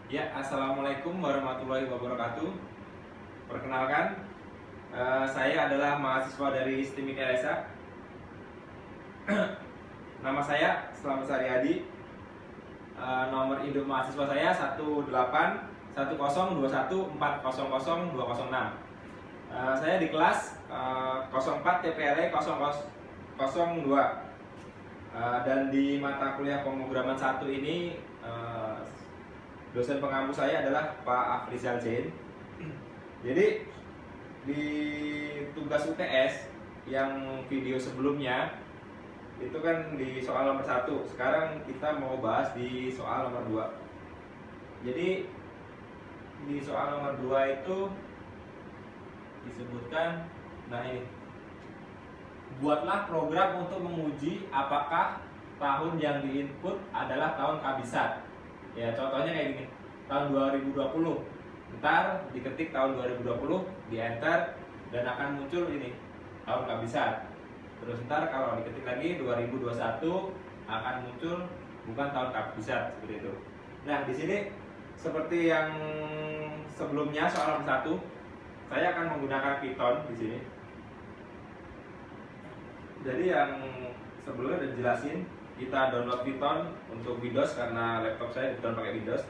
Ya, assalamualaikum warahmatullahi wabarakatuh. Perkenalkan, saya adalah mahasiswa dari STIMIK LSA. Nama saya Slamet Saryadi. Nomor induk mahasiswa saya 1810214002006. Saya di kelas 04 TPLE 0002. Dan di mata kuliah pemrograman 1 ini dosen pengampu saya adalah Pak Afrizal Zain. Jadi di tugas UTS yang video sebelumnya itu kan di soal nomor 1. Sekarang kita mau bahas di soal nomor 2. Jadi di soal nomor 2 itu disebutkan, nah ini, buatlah program untuk menguji apakah tahun yang diinput adalah tahun kabisat. Ya, contohnya kayak gini. Tahun 2020. Ntar diketik tahun 2020, di enter dan akan muncul ini tahun kabisat. Terus ntar kalau diketik lagi 2021 akan muncul bukan tahun kabisat, seperti itu. Nah, di sini seperti yang sebelumnya soal nomor 1, saya akan menggunakan Python di sini. Jadi yang sebelumnya udah dijelasin, kita download Python untuk Windows karena laptop saya kebetulan pakai Windows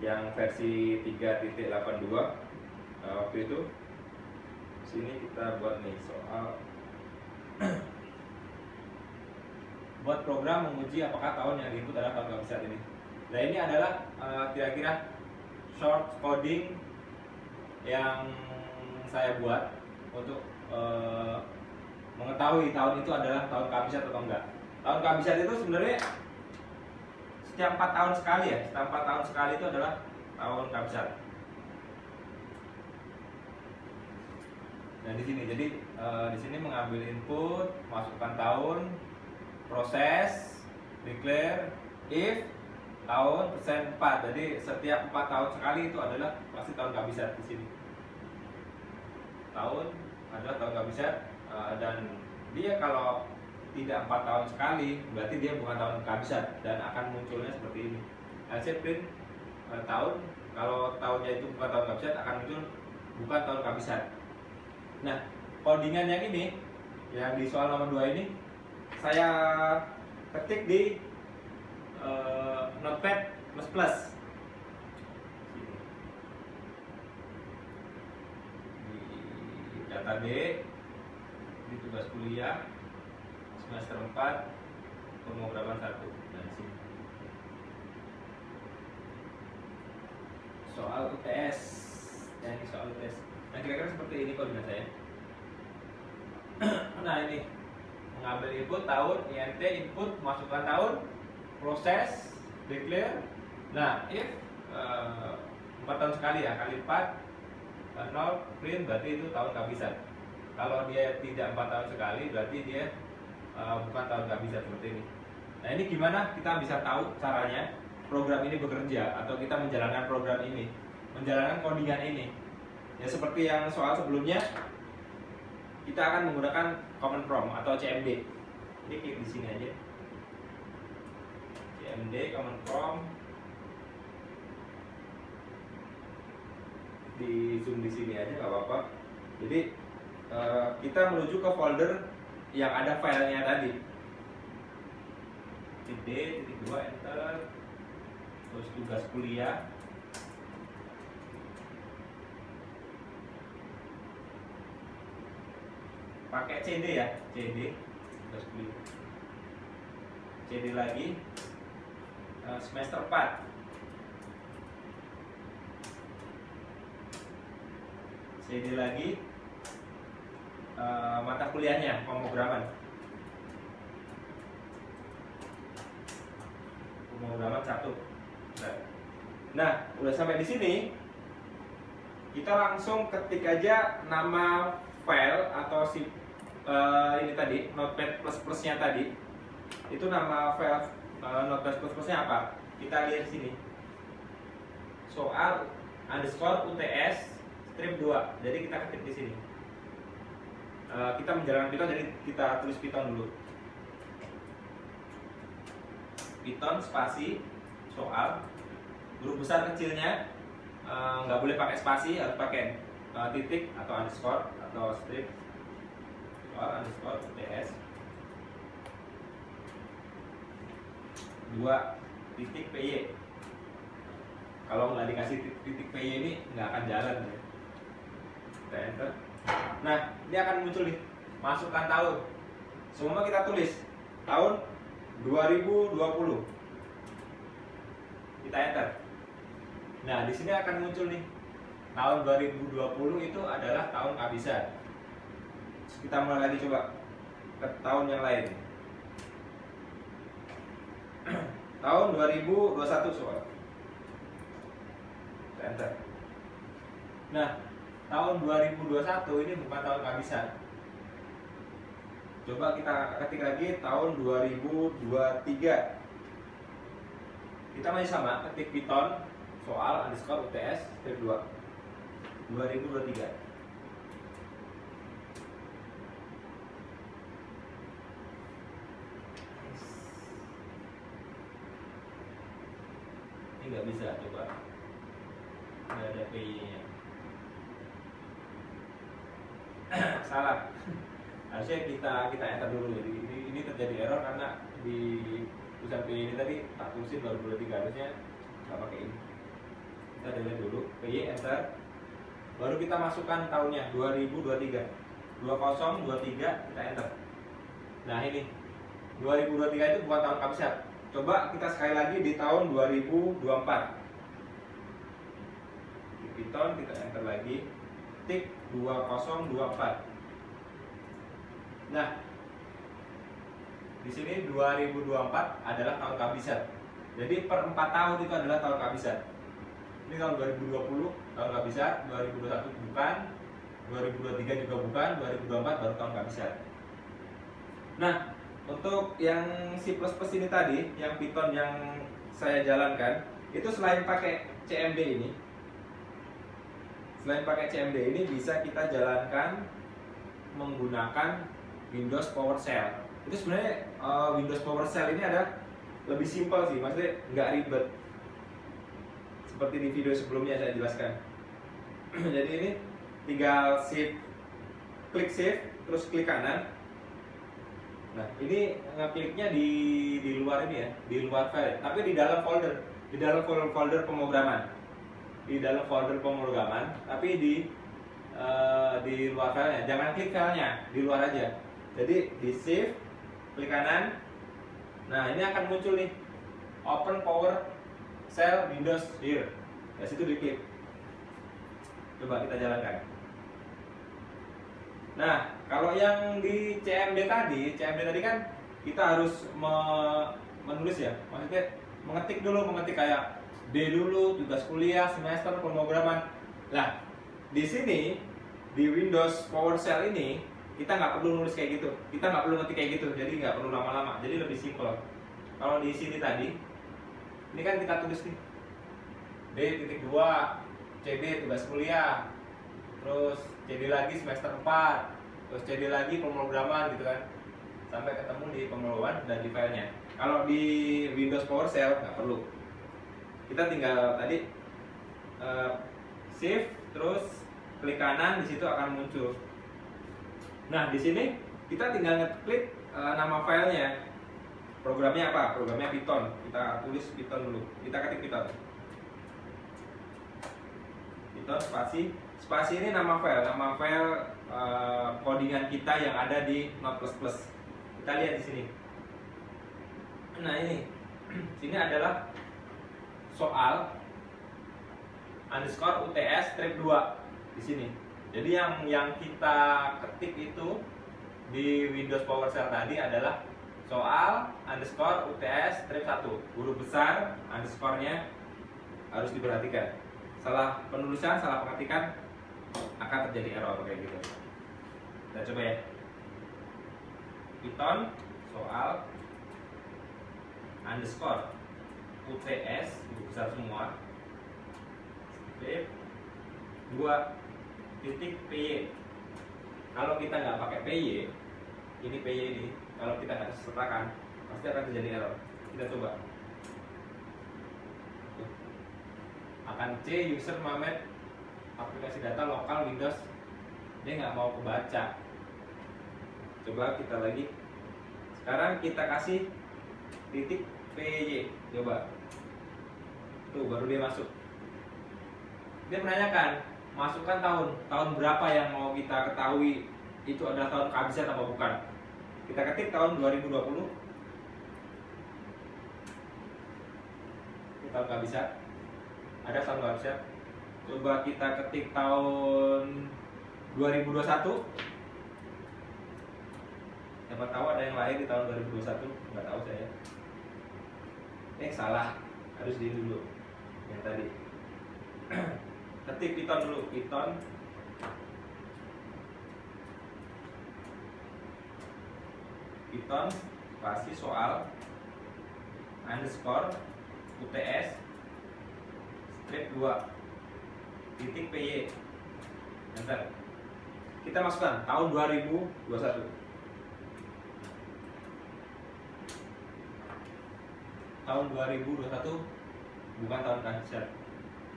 yang versi 3.82. Waktu itu sini kita buat nih soal buat program menguji apakah tahun yang diinput adalah tahun kabisat ini. Nah, ini adalah kira-kira short coding yang saya buat untuk mengetahui tahun itu adalah tahun kabisat atau enggak. Tahun kabisat itu sebenarnya setiap 4 tahun sekali ya. Setiap 4 tahun sekali itu adalah tahun kabisat. Nah, di sini jadi di sini mengambil input, masukkan tahun, proses, declare, if, tahun, persen 4. Jadi setiap 4 tahun sekali itu adalah pasti tahun kabisat di sini. Tahun adalah tahun kabisat, dan dia kalau tidak 4 tahun sekali berarti dia bukan tahun kabisat dan akan munculnya seperti ini. Hasil print tahun, kalau tahunnya itu bukan tahun kabisat akan muncul bukan tahun kabisat. Nah, codingan yang ini yang di soal nomor 2 ini saya ketik di Notepad++. Di data D, di tugas kuliah semester 4 pemrograman 1. Nah, di sini soal UTS. Nah, ini soal UTS. Nah, kira-kira seperti ini koordinat saya. Nah, ini mengambil input tahun, INT input, masukkan tahun, proses, declare. Nah, if 4 tahun sekali ya, kali 4 0 print berarti itu tahun kabisat. Kalau dia tidak 4 tahun sekali berarti dia bukan tahun kabisat, seperti ini. Nah, ini gimana kita bisa tahu caranya program ini bekerja atau kita menjalankan program ini, menjalankan codingan ini. Ya, seperti yang soal sebelumnya, kita akan menggunakan command prompt atau CMD. Ini klik di sini aja. CMD command prompt. Di zoom di sini aja nggak apa-apa. Jadi kita menuju ke folder yang ada filenya tadi. D, titik 2, enter. Terus tugas kuliah. Pakai CD ya, CD tugas kuliah. CD lagi semester 4. CD lagi mata kuliahnya pemrograman 1. Nah, udah sampai di sini, kita langsung ketik aja nama file atau si ini tadi Notepad++ nya tadi. Itu nama file Notepad++ nya apa? Kita lihat di sini. Soal underscore UTS strip 2. Jadi kita ketik di sini. Kita menjalankan Python, jadi kita tulis Python dulu. Python spasi soal huruf besar kecilnya nggak boleh pakai spasi, harus pakai titik atau underscore atau strip underscore UTS 2 titik PY. Kalau nggak dikasih titik PY ini nggak akan jalan ya. Kita enter. Nah, ini akan muncul nih, masukkan tahun. Semua kita tulis tahun 2020. Kita enter. Nah, di sini akan muncul nih, tahun 2020 itu adalah tahun kehabisan. Kita mulai lagi coba ke tahun yang lain. Tahun 2021 soal. Kita enter. Nah, tahun 2021 ini bukan tahun kehabisan. Coba kita ketik lagi tahun 2023. Kita masih sama, ketik Python soal underscore UTS step 2 2023. Ini nggak bisa, coba nggak ada PY-nya. Salah. Harusnya kita enter dulu. Jadi ini terjadi error karena di tulisan PY ini tadi tak tulisin 2023, harusnya nggak pakai ini. Kita delete dulu PY, enter. Baru kita masukkan tahunnya 2023 2023, kita enter. Nah ini 2023 itu bukan tahun kehabisan. Coba kita sekali lagi di tahun 2024. Di Python kita enter lagi, tik 2024. Nah, di sini 2024 adalah tahun kehabisan. Jadi per 4 tahun itu adalah tahun kehabisan. Ini tahun 2020 tahun kehabisan, 2021 bukan, 2023 juga bukan, 2024 baru tahun kehabisan. Nah, untuk yang C++ ini tadi, yang Python yang saya jalankan, itu selain pakai CMD ini, bisa kita jalankan menggunakan Windows PowerShell. Itu sebenarnya Windows PowerShell ini ada lebih simpel sih, maksudnya nggak ribet. Seperti di video sebelumnya saya jelaskan. Jadi ini tinggal klik shift, terus klik kanan. Nah, ini ngekliknya di luar ini ya, di luar file, tapi di dalam folder, folder pemrograman. Di dalam folder pemrograman, tapi di luar filenya. Jangan klik filenya, di luar aja. Jadi di shift, klik kanan. Nah, ini akan muncul nih, Open PowerShell Windows here. Dari situ diklik. Coba kita jalankan. Nah, kalau yang di CMD tadi kan kita harus menulis ya, maksudnya mengetik kayak D dulu, tugas kuliah, semester, pemrograman. Nah, di sini di Windows PowerShell ini kita nggak perlu nulis kayak gitu, kita nggak perlu ngetik kayak gitu, jadi nggak perlu lama-lama, jadi lebih simpel. Kalau di sini tadi, ini kan kita tulis nih D.2 CD tugas kuliah, terus CD lagi semester 4, terus CD lagi pemrograman gitu kan, sampai ketemu di pemrograman dan di filenya. Kalau di Windows PowerShell nggak perlu, kita tinggal tadi shift terus klik kanan, di situ akan muncul. Nah, di sini kita tinggal ngeklik nama filenya, programnya apa? Programnya Python. Kita tulis Python dulu. Kita ketik Python. Python spasi ini nama file codingan kita yang ada di Node++. Kita lihat di sini. Nah, ini sini adalah soal underscore UTS strip 2 di sini. Jadi yang kita ketik itu di Windows PowerShell tadi adalah soal underscore UTS strip 1. Huruf besar, underscore-nya harus diperhatikan. Salah penulisan, salah pengetikan akan terjadi error kayak gitu. Kita coba ya. Python soal underscore UTS huruf besar semua strip 2 titik PY. Kalau kita nggak pakai PY, ini PY ini, kalau kita nggak sertakan, pasti akan terjadi error. Kita coba. tekan C, user mamet aplikasi data lokal Windows, dia nggak mau kebaca. Coba kita lagi. Sekarang kita kasih titik PY, coba. Tuh baru dia masuk. Dia menanyakan, masukkan tahun berapa yang mau kita ketahui itu adalah tahun kehabisan atau bukan. Kita ketik tahun 2020. Ini tahun kehabisan. Ada tahun kehabisan. Coba kita ketik tahun 2021. Siapa tahu ada yang lahir di tahun 2021, nggak tahu saya. Salah, harus di dulu yang tadi. Ketik Python dulu, Python spasi soal underscore UTS strip 2 titik PY, enter. Kita masukkan tahun 2021. Tahun 2021 bukan tahun kehabisan,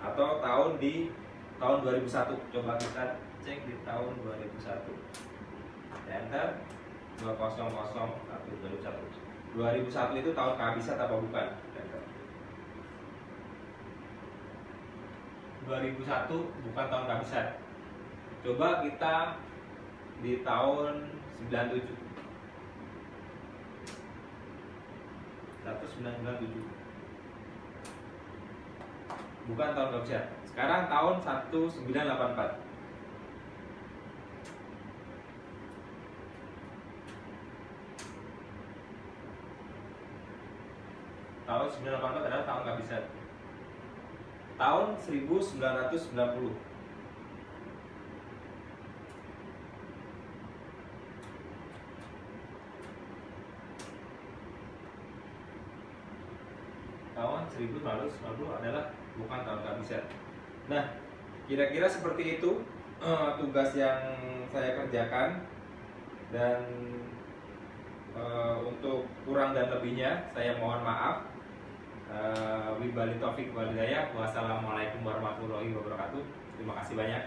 atau tahun 2001. Coba kita cek di tahun 2001. Enter. 2001 itu tahun kehabisan apa bukan? Enter. 2001 bukan tahun kehabisan. Coba kita di tahun 97. 1997 bukan tahun kehabisan. Sekarang tahun 1984. Tahun 1984 adalah tahun kehabisan. Tahun 1990. Tahun 1990 adalah bukan tahun kehabisan. Nah, kira-kira seperti itu tugas yang saya kerjakan, dan untuk kurang dan lebihnya saya mohon maaf. Wabillahi taufik wal hidayah. Wassalamualaikum warahmatullahi wabarakatuh. Terima kasih banyak.